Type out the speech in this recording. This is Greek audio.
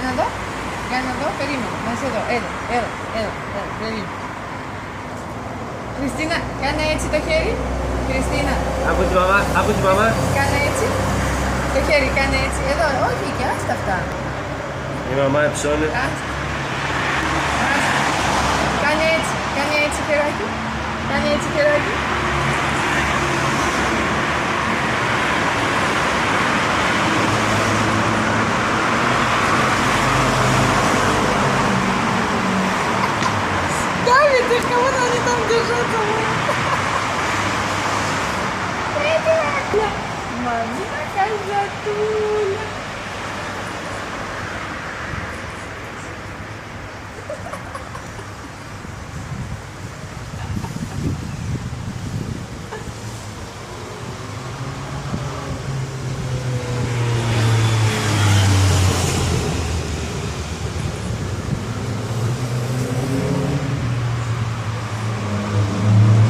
να δω. Για να δω, περίμενε. Να είσαι εδώ. Έλα. Περίμενε. Χριστίνα, κάνε έτσι το χέρι. Χριστίνα. Από τη μαμά. Κάνε έτσι. Το χέρι, κάνε έτσι. Εδώ, όχι, και άστα αυτά. Η μαμά ψώνει. Άστα. Κάνε έτσι χεράκι. Κάνε έτσι χεράκι. Давид, ты кого они там держатся? Мамина козатуля.